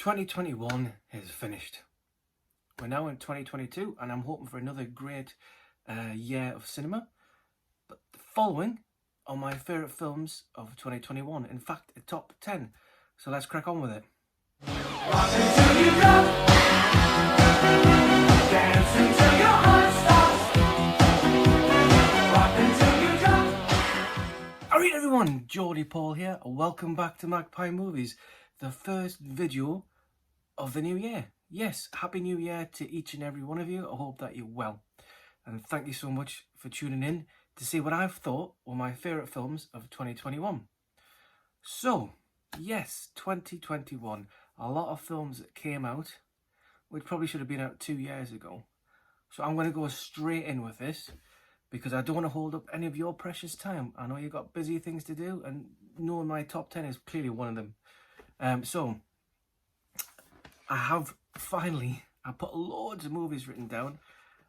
2021 is finished. We're now in 2022 and I'm hoping for another great year of cinema. But the following are my favourite films of 2021. In fact, a top 10. So let's crack on with it. Alright everyone, Geordie Paul here. Welcome back to Magpie Movies, the first video of the new year. Yes, Happy New Year to each and every one of you. I hope that you're well. And thank you so much for tuning in to see what I've thought were my favourite films of 2021. So, yes, 2021. A lot of films that came out, which probably should have been out 2 years ago. So I'm going to go straight in with this, because I don't want to hold up any of your precious time. I know you've got busy things to do, and knowing my top 10 is clearly one of them. So, I have finally, I put loads of movies written down.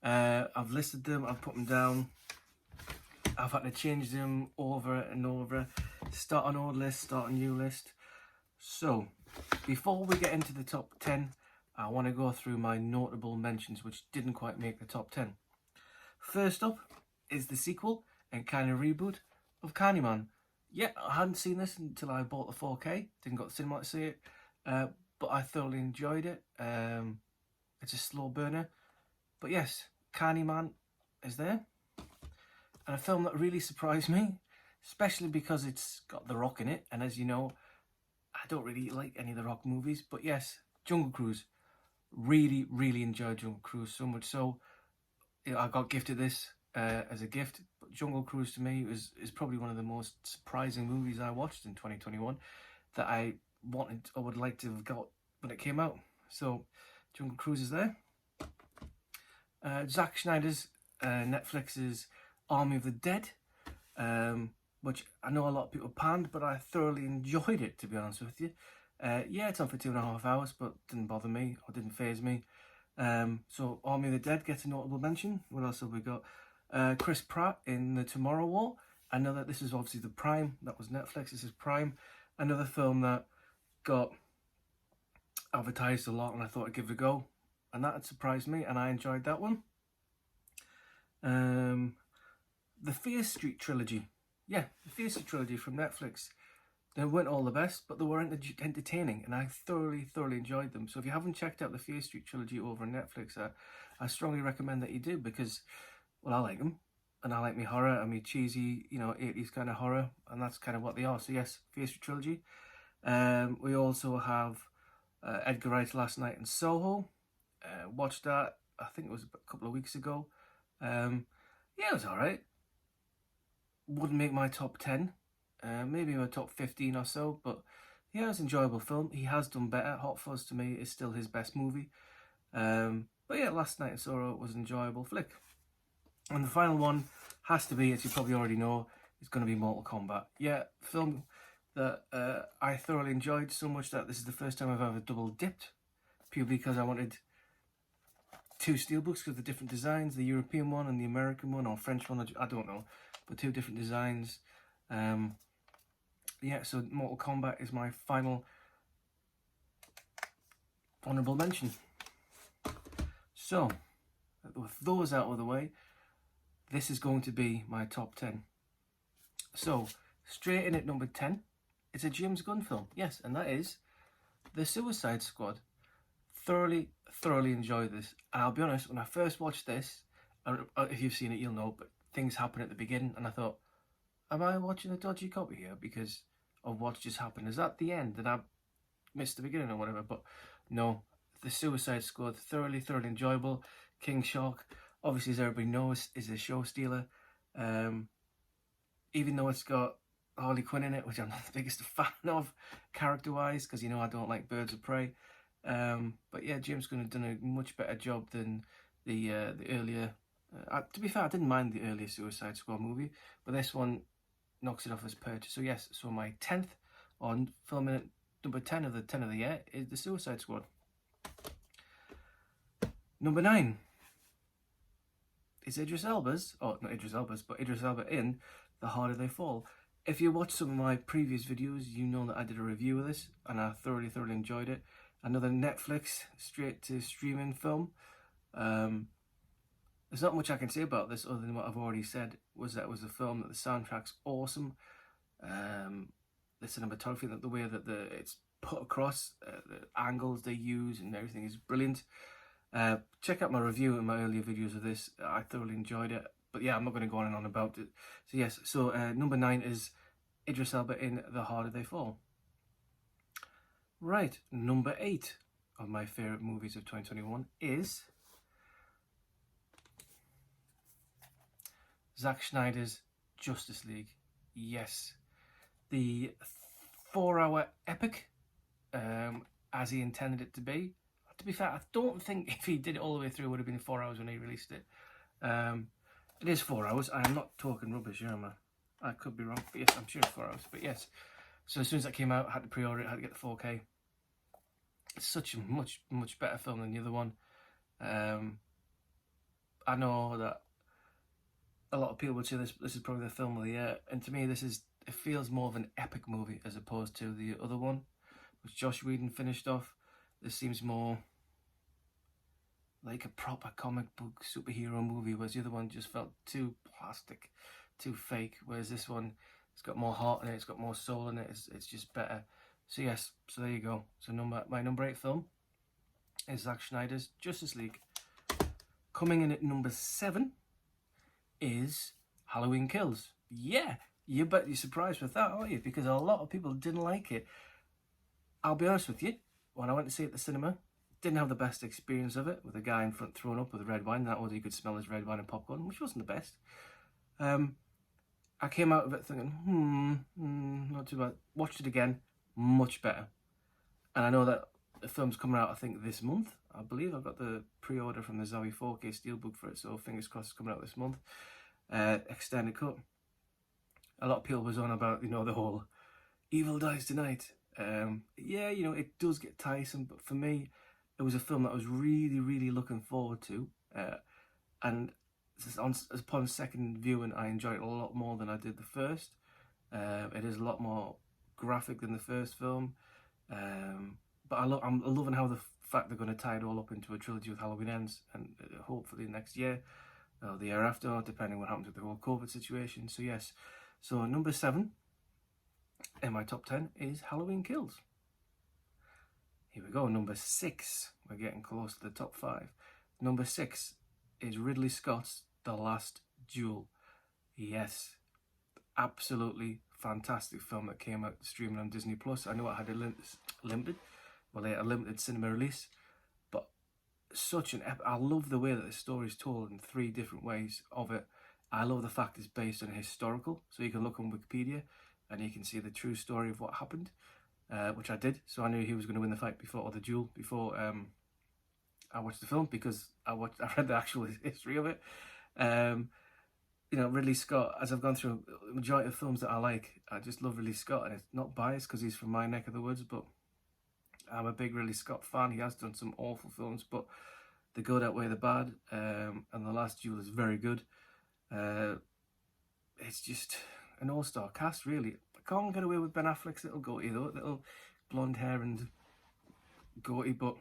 I've listed them, I've put them down. I've had to change them over and over. Start an old list, start a new list. So, before we get into the top 10, I want to go through my notable mentions which didn't quite make the top 10. First up is the sequel and kind of reboot of Candyman. Yeah, I hadn't seen this until I bought the 4K. Didn't go to the cinema to see it. But I thoroughly enjoyed it. It's a slow burner. But yes, Candyman is there. And a film that really surprised me, especially because it's got The Rock in it. And as you know, I don't really like any of The Rock movies. But yes, Jungle Cruise. Really, really enjoyed Jungle Cruise. So much so, I got gifted this as a gift. But Jungle Cruise to me is probably one of the most surprising movies I watched in 2021 that I would like to have got when it came out. So Jungle Cruise is there. Zack Snyder's Netflix's Army of the Dead, which I know a lot of people panned, but I thoroughly enjoyed it, to be honest with you. Yeah, it's on for 2.5 hours, but didn't bother me or didn't faze me. So Army of the Dead gets a notable mention. What else have we got? Chris Pratt in The Tomorrow War. I know that this is obviously the Prime. That was Netflix. This is Prime. Another film that got advertised a lot and I thought I'd give it a go. And that had surprised me and I enjoyed that one. The Fear Street trilogy. Yeah, the Fear Street trilogy from Netflix. They weren't all the best, but they were entertaining and I thoroughly enjoyed them. So if you haven't checked out the Fear Street trilogy over on Netflix, I strongly recommend that you do, because, well, I like them. And I like me horror and me cheesy, 80s kind of horror. And that's kind of what they are. So yes, Fear Street trilogy. We also have Edgar Wright's Last Night in Soho. Watched that, I think it was a couple of weeks ago. Yeah, it was alright. Wouldn't make my top 10. Maybe my top 15 or so, but yeah, it was an enjoyable film. He has done better. Hot Fuzz to me is still his best movie. But yeah, Last Night in Soho was an enjoyable flick. And the final one has to be, as you probably already know, is going to be Mortal Kombat. Yeah, film that I thoroughly enjoyed so much that this is the first time I've ever double dipped, purely because I wanted two steelbooks with the different designs, the European one and the American one, or French one, I don't know, but two different designs. Yeah, so Mortal Kombat is my final honourable mention. So, with those out of the way, this is going to be my top 10. So, straight in at number 10, it's a James Gunn film. Yes, and that is The Suicide Squad. Thoroughly enjoyed this. And I'll be honest, when I first watched this, if you've seen it, you'll know, but things happen at the beginning, and I thought, am I watching a dodgy copy here because of what just happened? Is that the end? Did I miss the beginning or whatever? But no, The Suicide Squad, thoroughly enjoyable. King Shark, obviously, as everybody knows, is a show stealer. Even though it's got Harley Quinn in it, which I'm not the biggest fan of character-wise, because I don't like Birds of Prey. But yeah, James Gunn had done a much better job than the earlier. To be fair, I didn't mind the earlier Suicide Squad movie, but this one knocks it off as purchase. So yes, so my 10th on film at number 10 of the year is The Suicide Squad. Number 9 is Idris Elba's, not Idris Elba's, but Idris Elba in The Harder They Fall. If you watch some of my previous videos, you know that I did a review of this and I thoroughly enjoyed it. Another Netflix straight to streaming film. There's not much I can say about this other than what I've already said. Was that it was a film that the soundtrack's awesome. The cinematography, the way that it's put across, the angles they use and everything is brilliant. Check out my review and my earlier videos of this. I thoroughly enjoyed it. But yeah, I'm not going to go on and on about it. So yes, so number 9 is Idris Elba in The Harder They Fall. Right, number 8 of my favourite movies of 2021 is Zack Snyder's Justice League. Yes, the 4-hour epic, as he intended it to be. To be fair, I don't think if he did it all the way through, it would have been 4 hours when he released it. It is 4 hours. I am not talking rubbish here, am I? I could be wrong, but yes, I'm sure it's 4 hours. But yes, so as soon as that came out, I had to pre-order it, I had to get the 4K. It's such a much better film than the other one. I know that a lot of people would say this is probably the film of the year, and to me it feels more of an epic movie as opposed to the other one, which Joss Whedon finished off. This seems more like a proper comic book superhero movie, whereas the other one just felt too plastic, too fake, whereas this one, it's got more heart in it, it's got more soul in it, it's just better. So yes, so there you go. So my number 8 film is Zack Snyder's Justice League. Coming in at number 7 is Halloween Kills. Yeah, you bet you're surprised with that, aren't you? Because a lot of people didn't like it. I'll be honest with you, when I went to see it at the cinema, didn't have the best experience of it, with a guy in front throwing up with red wine. That was, you could smell his red wine and popcorn, which wasn't the best. I came out of it thinking, not too bad. Watched it again, much better. And I know that the film's coming out, I think, this month. I believe I've got the pre-order from the Zowie 4K Steelbook for it, so fingers crossed it's coming out this month. Extended cut. A lot of people was on about, the whole evil dies tonight. Yeah, it does get tiresome, but for me, it was a film that I was really, really looking forward to. And upon second viewing, I enjoyed it a lot more than I did the first. It is a lot more graphic than the first film. But I'm loving how the fact they're going to tie it all up into a trilogy with Halloween Ends, and hopefully next year, or the year after, depending on what happens with the whole COVID situation. So yes, so number 7 in my top 10 is Halloween Kills. Here we go, number 6. We're getting close to the top 5. Number 6 is Ridley Scott's The Last Duel. Yes, absolutely fantastic film that came out streaming on Disney Plus. I know it had a limited cinema release, but such an I love the way that the story is told in 3 different ways of it. I love the fact it's based on a historical, so you can look on Wikipedia and you can see the true story of what happened, which I did. So I knew he was going to win the fight before I watched the film, because I read the actual history of it. Ridley Scott, as I've gone through the majority of films that I like, I just love Ridley Scott, and it's not biased because he's from my neck of the woods, but I'm a big Ridley Scott fan. He has done some awful films, but the good outweigh the bad, and The Last Duel is very good. It's just an all-star cast, really. I can't get away with Ben Affleck's little goatee, though, little blonde hair and goatee, but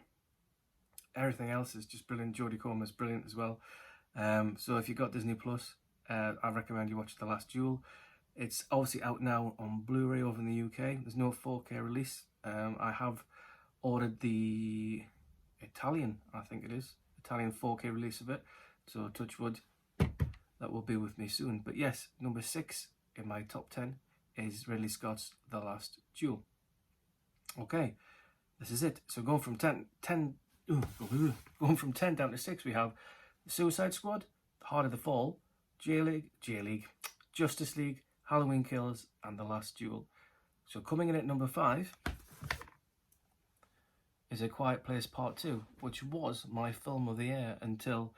everything else is just brilliant. Jodie Comer's brilliant as well. So if you've got Disney Plus, I recommend you watch The Last Duel. It's obviously out now on Blu-ray over in the UK. There's no 4K release. I have ordered the Italian 4K release of it. So touch wood, that will be with me soon. But yes, number 6 in my top 10 is Ridley Scott's The Last Duel. Okay, this is it. So going from 10 down to 6, we have The Suicide Squad, The Harder They Fall, J-League, Justice League, Halloween Kills, and The Last Duel. So coming in at number 5 is A Quiet Place Part 2, which was my film of the year until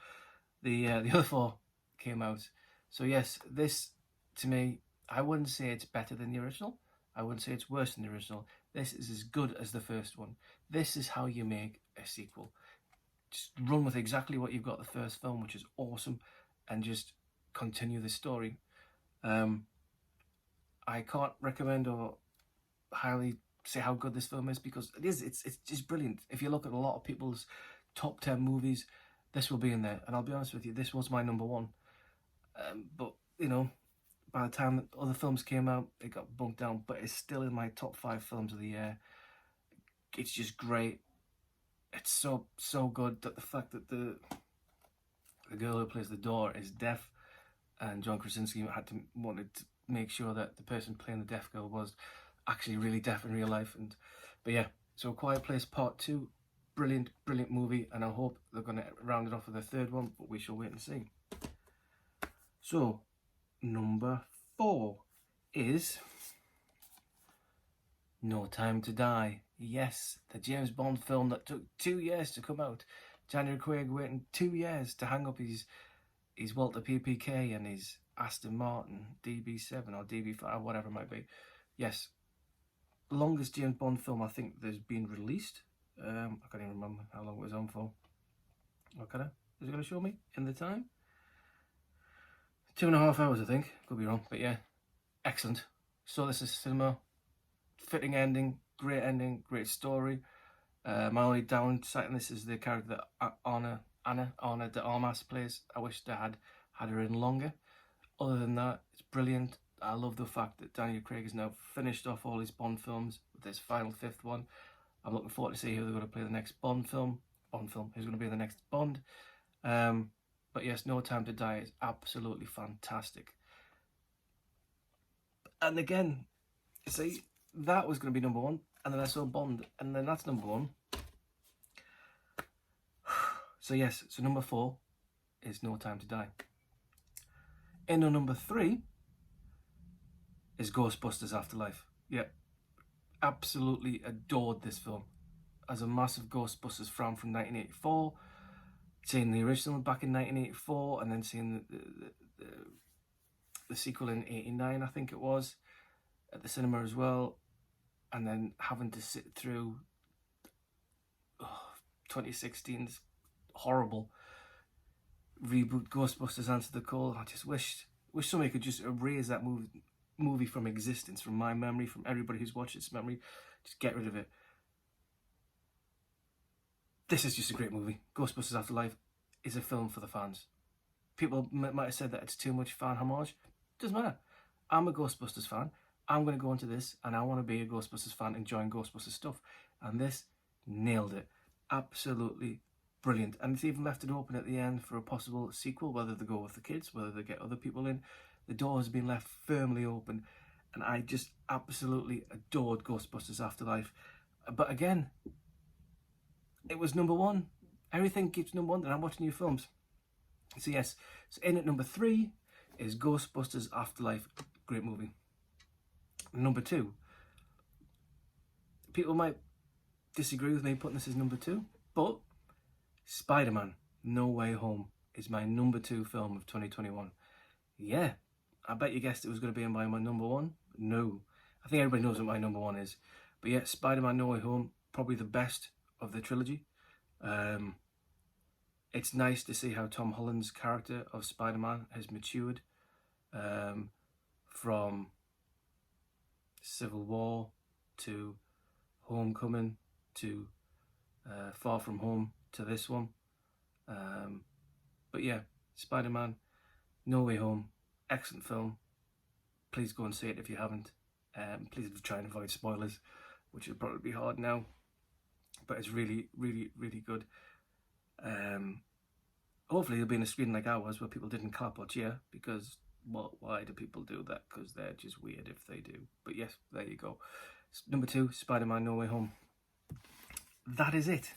the other 4 came out. So yes, this, to me, I wouldn't say it's better than the original. I wouldn't say it's worse than the original. This is as good as the first one. This is how you make a sequel. Just run with exactly what you've got the first film, which is awesome, and just continue the story. I can't recommend or highly say how good this film is, because it's just brilliant. If you look at a lot of people's top 10 movies, this will be in there. And I'll be honest with you, this was my number one. But, you know, by the time other films came out, it got bumped down. But it's still in my top 5 films of the year. It's just great. It's so good that the fact that the girl who plays the daughter is deaf, and John Krasinski wanted to make sure that the person playing the deaf girl was actually really deaf in real life. But yeah, so Quiet Place Part 2, brilliant movie, and I hope they're going to round it off with a third one, but we shall wait and see. So number 4 is No Time to Die. Yes, the James Bond film that took 2 years to come out. Daniel Craig waiting 2 years to hang up his Walter PPK and his Aston Martin DB7 or DB5, whatever it might be. Yes, longest James Bond film I think there's been released. I can't even remember how long it was on for. What kind of? Is it going to show me in the time? 2.5 hours, I think. Could be wrong, but yeah, excellent. So this is cinema. Fitting ending, great story. My only downside in this is the character that Ana de Armas plays. I wish they had her in longer. Other than that, it's brilliant. I love the fact that Daniel Craig has now finished off all his Bond films with this final 5th one. I'm looking forward to see who they're going to play the next Bond film. Who's going to be the next Bond. But yes, No Time to Die is absolutely fantastic. And again, see, that was going to be number 1, and then I saw Bond, and then that's number 1. So yes, so number 4 is No Time to Die. In number 3 is Ghostbusters Afterlife. Yep, absolutely adored this film. As a massive Ghostbusters fan from 1984, seeing the original back in 1984, and then seeing the sequel in 89, I think it was, at the cinema as well, and then having to sit through 2016's horrible reboot Ghostbusters Answer the Call. I just wish somebody could just erase that movie from existence, from my memory, from everybody who's watched its memory. Just get rid of it. This is just a great movie. Ghostbusters Afterlife is a film for the fans. People might have said that it's too much fan homage. Doesn't matter. I'm a Ghostbusters fan. I'm going to go into this and I want to be a Ghostbusters fan enjoying Ghostbusters stuff. And this nailed it. Absolutely brilliant. And it's even left it open at the end for a possible sequel, whether they go with the kids, whether they get other people in. The door has been left firmly open. And I just absolutely adored Ghostbusters Afterlife. But again, it was number 1. Everything keeps number 1 and I'm watching new films. So yes, so in at number 3 is Ghostbusters Afterlife. Great movie. Number 2. People might disagree with me putting this as number 2, but Spider-Man No Way Home is my number 2 film of 2021. Yeah, I bet you guessed it was going to be in my number 1. No, I think everybody knows what my number 1 is. But yeah, Spider-Man No Way Home, probably the best of the trilogy. It's nice to see how Tom Holland's character of Spider-Man has matured from Civil War to Homecoming to Far From Home to this one. But yeah, Spider-Man No Way Home, excellent film. Please go and see it if you haven't. Please try and avoid spoilers, which will probably be hard now, but it's really good. Hopefully it'll be in a screen like ours where people didn't clap or cheer, because why do people do that? Because they're just weird if they do. But yes, there you go. Number 2, Spider-Man No Way Home. That is it.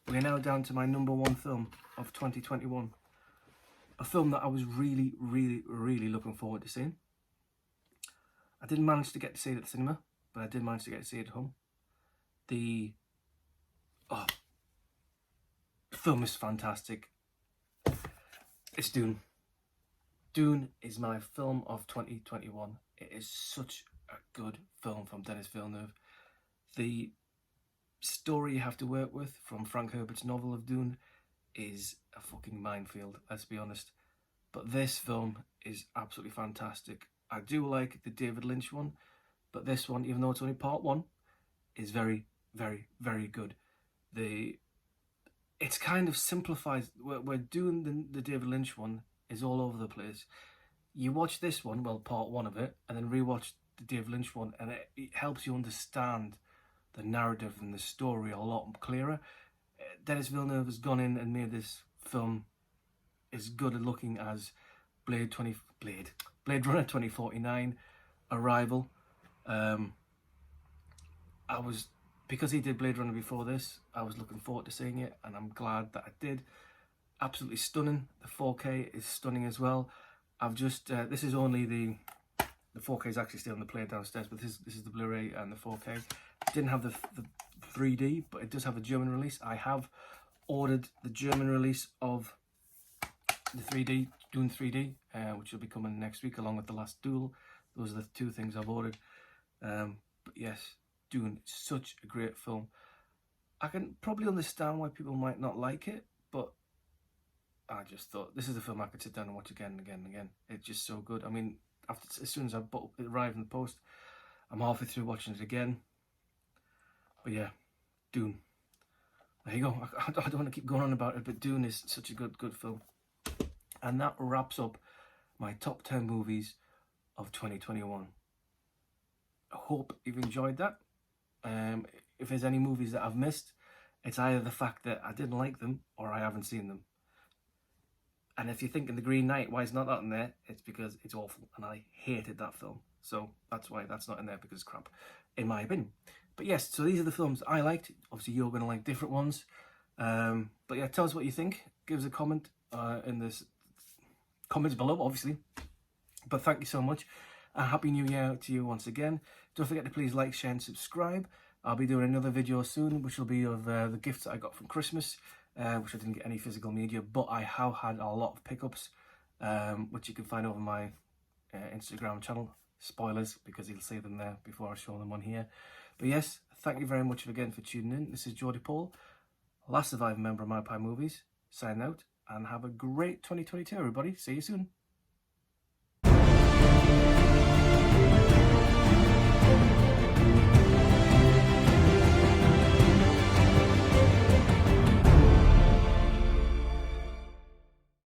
We're now down to my number 1 film of 2021. A film that I was really looking forward to seeing. I didn't manage to get to see it at the cinema, but I did manage to get to see it at home. The film is fantastic. It's Dune. Dune is my film of 2021. It is such a good film from Denis Villeneuve. The story you have to work with from Frank Herbert's novel of Dune is a fucking minefield, let's be honest. But this film is absolutely fantastic. I do like the David Lynch one, but this one, even though it's only part 1, is very, very, very good. It's kind of simplified. We're doing the David Lynch one is all over the place. You watch this one, well, part one of it, and then rewatch the David Lynch one, and it helps you understand the narrative and the story a lot clearer. Denis Villeneuve has gone in and made this film as good at looking as Blade Runner 2049, Arrival. Because he did Blade Runner before this, I was looking forward to seeing it, and I'm glad that I did. Absolutely stunning. The 4K is stunning as well. I've just this is only the 4K is actually still on the player downstairs, but this is the Blu-ray and the 4K. Didn't have the 3D, but it does have a German release. I have ordered the German release of the 3D, Dune 3D, which will be coming next week along with The Last Duel. Those are the two things I've ordered. But yes, Dune is such a great film. I can probably understand why people might not like it, but I just thought this is a film I could sit down and watch again and again and again. It's just so good. I mean, as soon as it arrived in the post, I'm halfway through watching it again. But yeah, Dune. There you go. I don't want to keep going on about it, but Dune is such a good film. And that wraps up my top 10 movies of 2021. I hope you've enjoyed that. If there's any movies that I've missed, it's either the fact that I didn't like them or I haven't seen them. And if you're thinking The Green Knight, why is not that in there? It's because it's awful and I hated that film. So that's why that's not in there, because it's crap, in my opinion. But yes, so these are the films I liked. Obviously, you're going to like different ones. But yeah, tell us what you think. Give us a comment in the comments below, obviously. But thank you so much. Happy New Year to you once again. Don't forget to please like, share and subscribe. I'll be doing another video soon, which will be of the gifts that I got from Christmas, which I didn't get any physical media, but I have had a lot of pickups, which you can find over my Instagram channel. Spoilers, because you'll see them there before I show them on here. But yes, thank you very much again for tuning in. This is Geordie Paul, last surviving member of Magpie Movies, signing out, and have a great 2022, everybody. See you soon.